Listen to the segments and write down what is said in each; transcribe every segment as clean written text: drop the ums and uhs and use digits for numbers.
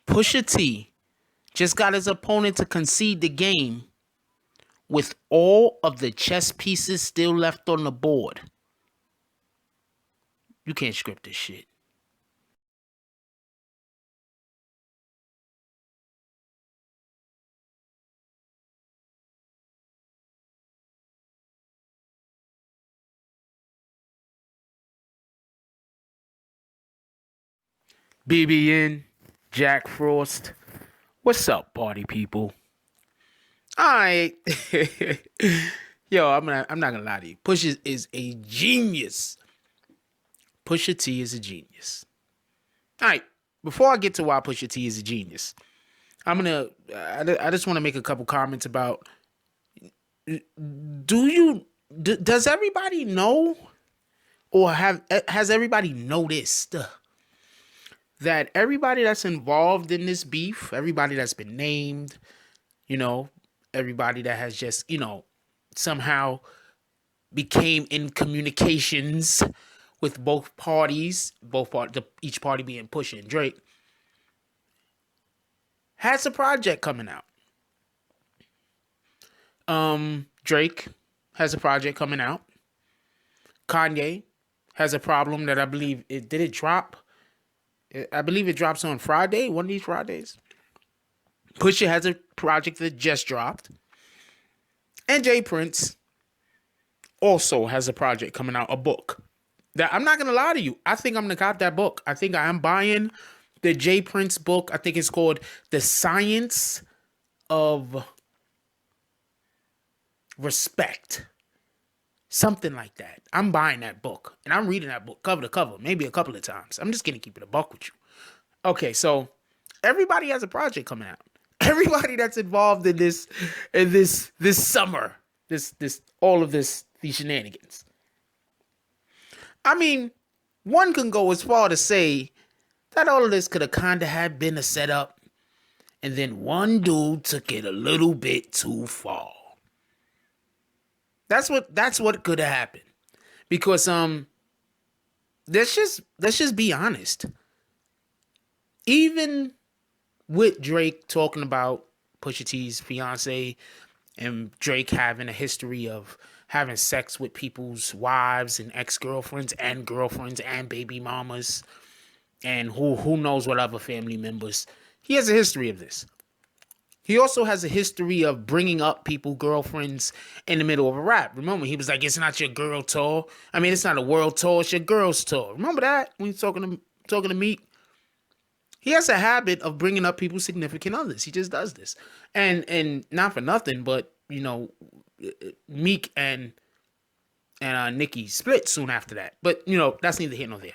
Pusha T just got his opponent to concede the game with all of the chess pieces still left on the board. You can't script this shit. BBN, Jack Frost. What's up, party people? Alright. Yo, I'm not gonna lie to you. Pusha is a genius. Pusha T is a genius. Alright, before I get to why Pusha T is a genius, I just want to make a couple comments about does everybody know or has everybody noticed that everybody that's involved in this beef, everybody that's been named, you know, everybody that has just, somehow became in communications with both parties, each party being Pusha and Drake, has a project coming out. Drake has a project coming out. Kanye has a problem that I believe did it drop? I believe it drops on Friday, one of these Fridays. Pusha has a project that just dropped. And Jay Prince also has a project coming out, a book. That I'm not gonna lie to you. I think I'm gonna cop that book. I think I am buying the Jay Prince book. I think it's called The Science of Respect. Something like that. I'm buying that book. And I'm reading that book cover to cover, maybe a couple of times. I'm just gonna keep it a buck with you. Okay, so everybody has a project coming out. Everybody that's involved in this summer, all of these shenanigans. I mean, one can go as far to say that all of this could have kind of had been a setup, and then one dude took it a little bit too far. That's what could have happened. Because let's just be honest. Even with Drake talking about Pusha T's fiance and Drake having a history of having sex with people's wives and ex-girlfriends and girlfriends and baby mamas and who knows what other family members. He has a history of this. He also has a history of bringing up people, girlfriends, in the middle of a rap. Remember, he was like, it's not your girl tour. I mean, it's not a world tour, it's your girl's tour. Remember that when he's talking to Meek? He has a habit of bringing up people's significant others. He just does this. And not for nothing, but, Meek and Nicki split soon after that. But, that's neither here nor there.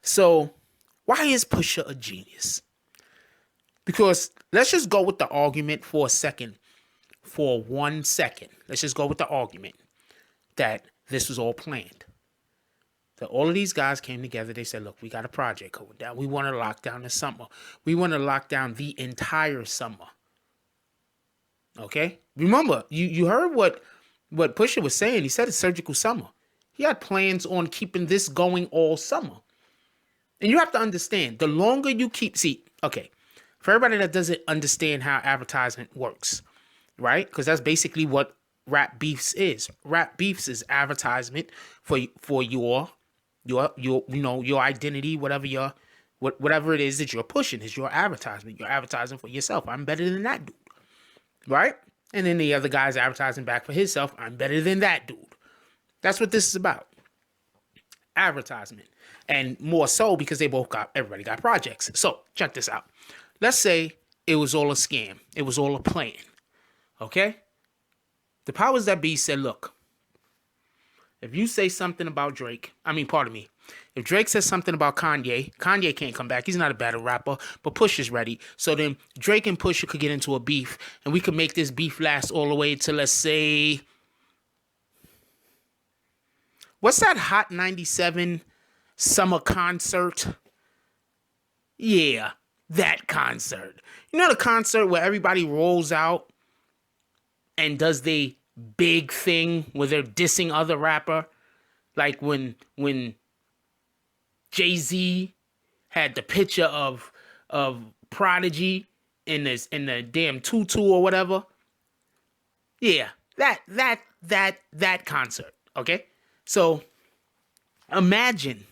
So, why is Pusha a genius? Because let's just go with the argument for 1 second. Let's just go with the argument that this was all planned. That all of these guys came together. They said, look, we got a project going down. We want to lock down the summer. We want to lock down the entire summer. Okay? Remember, you heard what Pusha was saying. He said it's surgical summer. He had plans on keeping this going all summer. And you have to understand, the longer you okay, for everybody that doesn't understand how advertisement works, right? Because that's basically what rap beefs is. Rap beefs is advertisement for your identity, whatever it is that you're pushing is your advertisement. You're advertising for yourself. I'm better than that dude, right? And then the other guy's advertising back for himself. I'm better than that dude. That's what this is about. Advertisement. And more so because everybody got projects. So check this out. Let's say it was all a scam. It was all a plan. Okay? The powers that be said, look, if you say something about Drake, if Drake says something about Kanye, Kanye can't come back. He's not a battle rapper, but Pusha's ready. So then Drake and Pusha could get into a beef, and we could make this beef last all the way to, let's say, what's that Hot 97 summer concert? Yeah, that concert. You know the concert where everybody rolls out and does the big thing where they're dissing other rapper? Like when Jay-Z had the picture of Prodigy in the damn tutu or whatever. Yeah, that concert. Okay, so imagine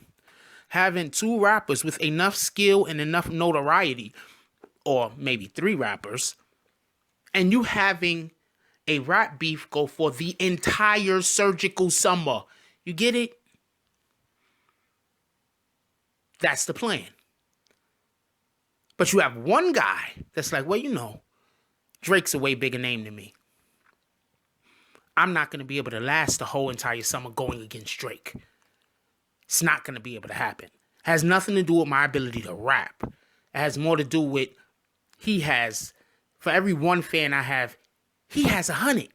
having two rappers with enough skill and enough notoriety, or maybe three rappers, and you having a rap beef go for the entire surgical summer. You get it? That's the plan. But you have one guy that's like, well, Drake's a way bigger name than me. I'm not going to be able to last the whole entire summer going against Drake. It's not going to be able to happen. It has nothing to do with my ability to rap. It has more to do with for every one fan I have, he has 100.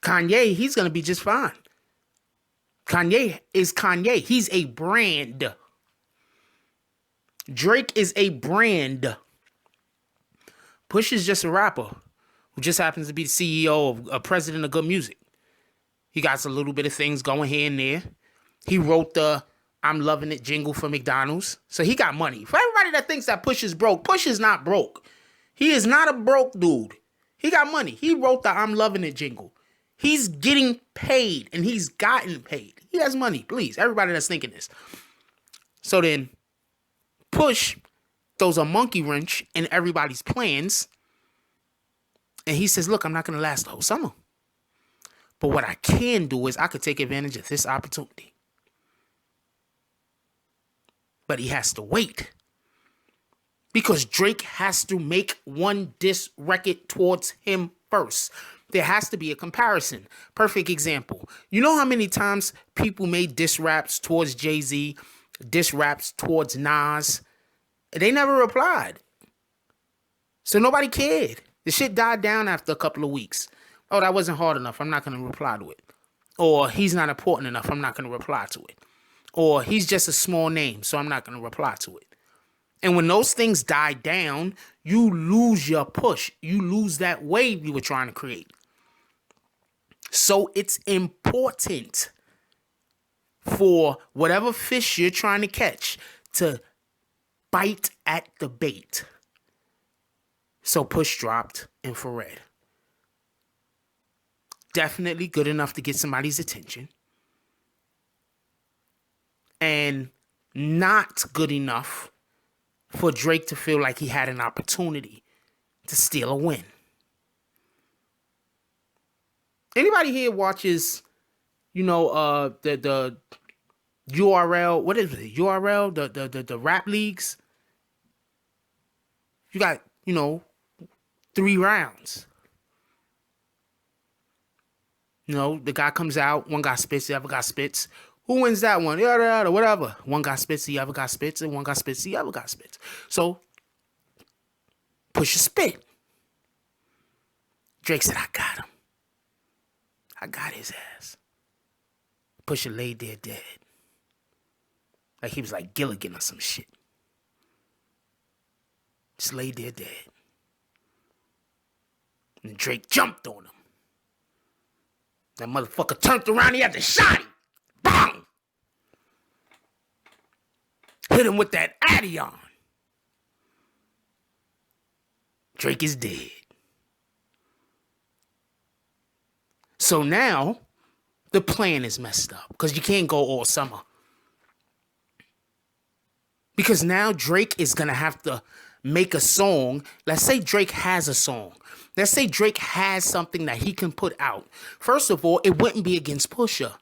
Kanye, he's going to be just fine. Kanye is Kanye. He's a brand. Drake is a brand. Push is just a rapper who just happens to be the CEO of president of good music. He got a little bit of things going here and there. He wrote the I'm Loving It jingle for McDonald's. So he got money. For everybody that thinks that Push is broke, Push is not broke. He is not a broke dude. He got money. He wrote the I'm Loving It jingle. He's getting paid, and he's gotten paid. He has money, please. Everybody that's thinking this. So then, Push throws a monkey wrench in everybody's plans, and he says, look, I'm not going to last the whole summer. But what I can do is I could take advantage of this opportunity. But he has to wait. Because Drake has to make one diss record towards him first. There has to be a comparison. Perfect example. You know how many times people made diss raps towards Jay-Z, diss raps towards Nas? They never replied. So nobody cared. The shit died down after a couple of weeks. Oh, that wasn't hard enough. I'm not going to reply to it. Or he's not important enough. I'm not going to reply to it. Or he's just a small name, so I'm not going to reply to it. And when those things die down, you lose your push. You lose that wave you were trying to create. So it's important for whatever fish you're trying to catch to bite at the bait. So Push dropped Infrared. Definitely good enough to get somebody's attention. And not good enough for Drake to feel like he had an opportunity to steal a win. Anybody here watches, the URL, what is it? URL, the rap leagues? You got, 3 rounds. The guy comes out, one guy spits, the other guy spits. Who wins that one? Yada, whatever. One guy spits, the other guy spits, and one guy spits, the other guy spits. So, Push a spit. Drake said, I got him. I got his ass. Pusha laid there dead. Like he was like Gilligan or some shit. Just laid there dead. And Drake jumped on him. That motherfucker turned around, he had to shot him. Bang! Hit him with that Addy on. Drake is dead. So now, the plan is messed up. Because you can't go all summer. Because now Drake is going to have to make a song. Let's say Drake has a song. Let's say Drake has something that he can put out. First of all, it wouldn't be against Pusha.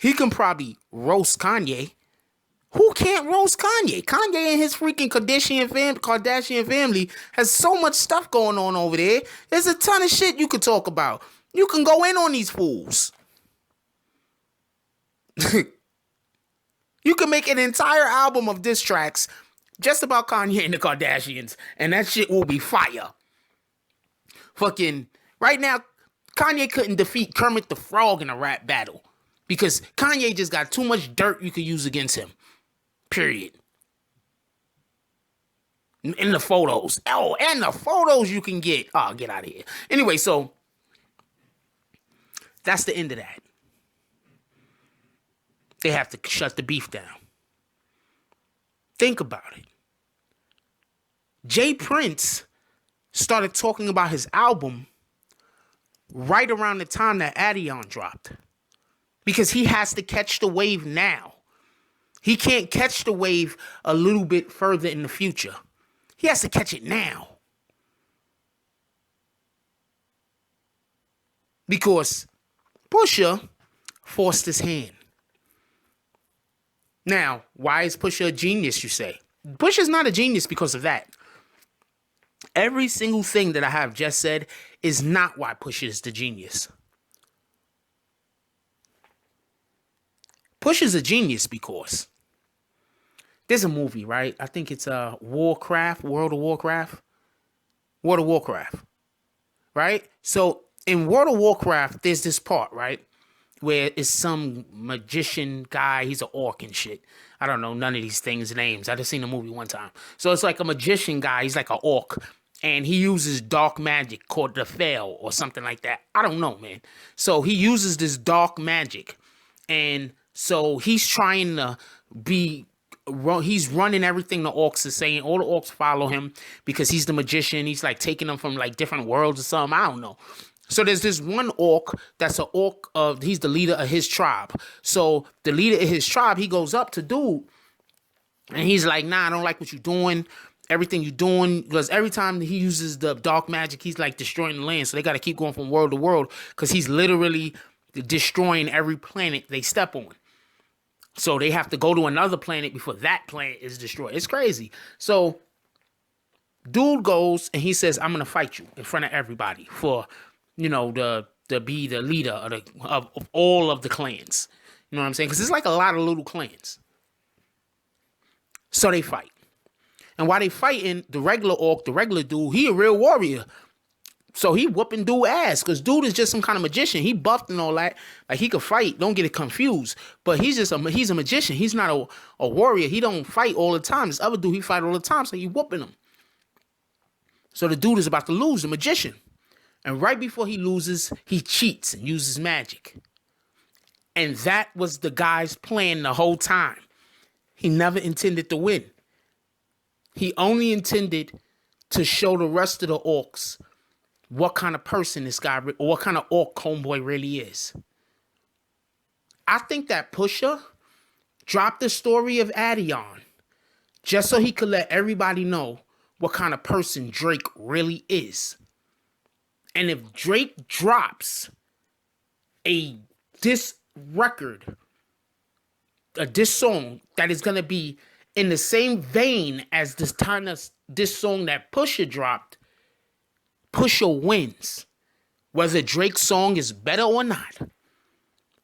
He can probably roast Kanye. Who can't roast Kanye? Kanye and his freaking Kardashian family has so much stuff going on over there. There's a ton of shit you could talk about. You can go in on these fools. You can make an entire album of diss tracks just about Kanye and the Kardashians, and that shit will be fire. Fucking, right now, Kanye couldn't defeat Kermit the Frog in a rap battle because Kanye just got too much dirt you could use against him. Period. In the photos. Oh, and the photos you can get. Oh, get out of here. Anyway, so that's the end of that. They have to shut the beef down. Think about it. Jay Prince started talking about his album right around the time that Addion dropped. Because he has to catch the wave now. He can't catch the wave a little bit further in the future. He has to catch it now. Because Pusha forced his hand. Now, why is Pusha a genius, you say? Pusha's not a genius because of that. Every single thing that I have just said is not why Pusha is the genius. Pusha's a genius because there's a movie, right? I think it's Warcraft, World of Warcraft. World of Warcraft, right? So in World of Warcraft, there's this part, right? Where it's some magician guy, he's an orc and shit. I don't know none of these things' names. I just seen the movie one time. So it's like a magician guy, he's like an orc. And he uses dark magic called the Fail or something like that. I don't know, man. So he uses this dark magic. And so he's trying to he's running everything the orcs are saying. All the orcs follow him because he's the magician. He's like taking them from like different worlds or something. I don't know. So there's this one orc that's an orc he's the leader of his tribe. So the leader of his tribe, he goes up to dude and he's like, nah, I don't like what you're doing. Everything you're doing, because every time he uses the dark magic, he's like destroying the land. So they got to keep going from world to world because he's literally destroying every planet they step on. So they have to go to another planet before that planet is destroyed. It's crazy. So dude goes and he says, I'm going to fight you in front of everybody for, to be the leader of all of the clans. You know what I'm saying? Because it's like a lot of little clans. So they fight. And while they fighting, the regular orc, the regular dude, he a real warrior. So he whooping dude ass because dude is just some kind of magician. He buffed and all that. Like he could fight. Don't get it confused. But he's a magician. He's not a warrior. He don't fight all the time. This other dude, he fight all the time. So he whooping him. So the dude is about to lose, the magician. And right before he loses, he cheats and uses magic. And that was the guy's plan the whole time. He never intended to win. He only intended to show the rest of the orcs what kind of person this guy, or what kind of orc homeboy really is. I think that Pusha dropped the story of Addion just so he could let everybody know what kind of person Drake really is. And if Drake drops a diss song that is going to be in the same vein as this song that Pusha dropped, Pusha wins. Whether Drake's song is better or not,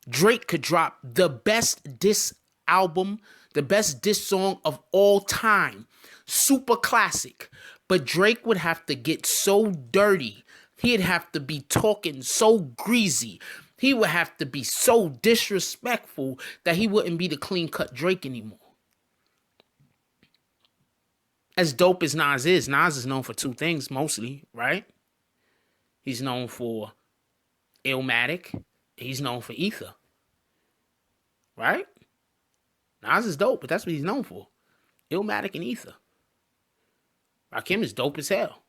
Drake could drop the best diss album, the best diss song of all time. Super classic. But Drake would have to get so dirty. He'd have to be talking so greasy. He would have to be so disrespectful that he wouldn't be the clean-cut Drake anymore. As dope as Nas is known for two things mostly, right? He's known for Illmatic. He's known for Ether. Right? Nas is dope, but that's what he's known for. Illmatic and Ether. Rakim is dope as hell.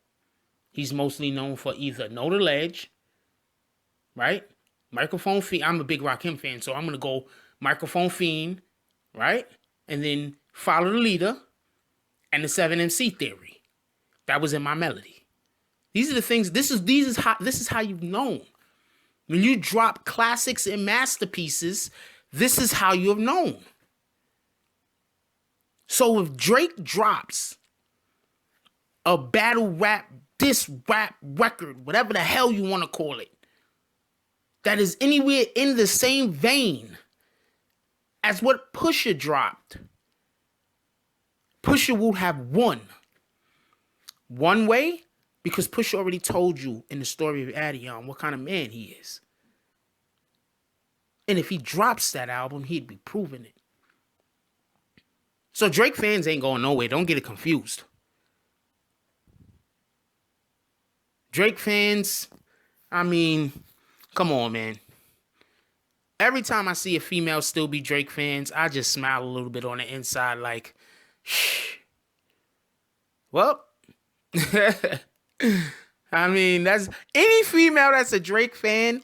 He's mostly known for either Know the Ledge, right? Microphone Fiend. I'm a big Rakim fan, so I'm going to go Microphone Fiend, right? And then Follow the Leader and the 7MC Theory. That was in my melody. These are the things, this is how you've known. When you drop classics and masterpieces, this is how you have known. So if Drake drops a battle rap, diss rap record, whatever the hell you want to call it, that is anywhere in the same vein as what Pusha dropped, Pusha will have won. One way, because Pusha already told you in the story of Addion what kind of man he is. And if he drops that album, he'd be proving it. So Drake fans ain't going nowhere. Don't get it confused. Drake fans, I mean, come on, man. Every time I see a female still be Drake fans, I just smile a little bit on the inside like, Well, I mean, that's any female that's a Drake fan.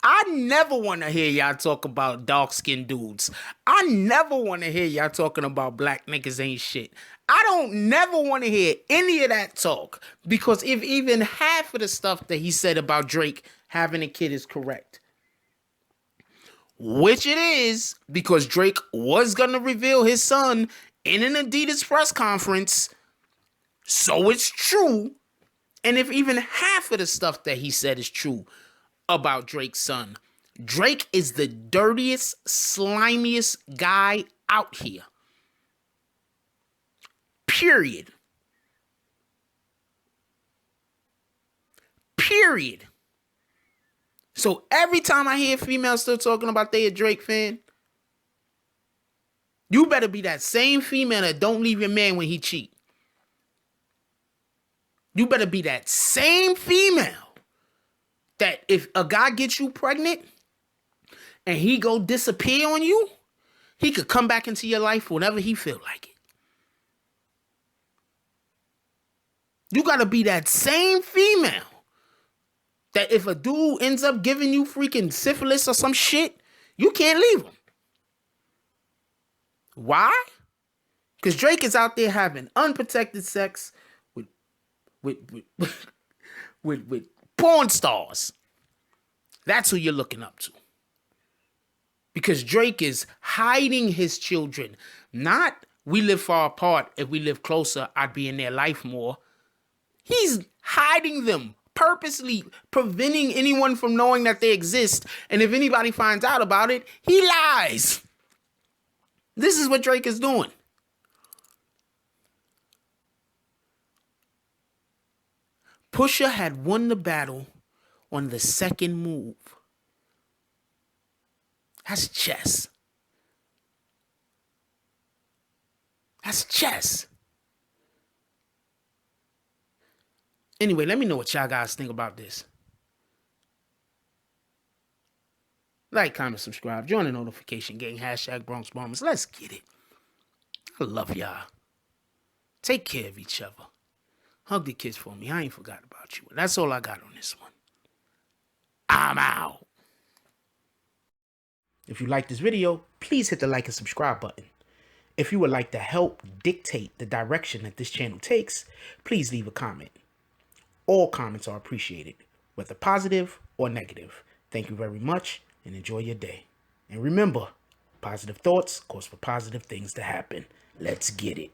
I never want to hear y'all talk about dark-skinned dudes. I never want to hear y'all talking about black niggas ain't shit. I don't never want to hear any of that talk, because if even half of the stuff that he said about Drake having a kid is correct, which it is, because Drake was going to reveal his son in an Adidas press conference, so it's true. And if even half of the stuff that he said is true about Drake's son, Drake is the dirtiest, slimiest guy out here. Period. Period. So every time I hear females still talking about they a Drake fan, you better be that same female that don't leave your man when he cheat. You better be that same female that if a guy gets you pregnant and he go disappear on you, he could come back into your life whenever he feel like it. You gotta be that same female that if a dude ends up giving you freaking syphilis or some shit, you can't leave him. Why? Because Drake is out there having unprotected sex with porn stars. That's who you're looking up to. Because Drake is hiding his children. Not, we live far apart. If we live closer, I'd be in their life more. He's hiding them, purposely preventing anyone from knowing that they exist. And if anybody finds out about it, he lies. This is what Drake is doing. Pusha had won the battle on the second move. That's chess. That's chess. Anyway, let me know what y'all guys think about this. Like, comment, subscribe, join the notification gang, #Bronx Bombers. Let's get it. I love y'all. Take care of each other. Hug the kids for me. I ain't forgot about you. That's all I got on this one. I'm out. If you like this video, please hit the like and subscribe button. If you would like to help dictate the direction that this channel takes, please leave a comment. All comments are appreciated, whether positive or negative. Thank you very much and enjoy your day. And remember, positive thoughts cause for positive things to happen. Let's get it.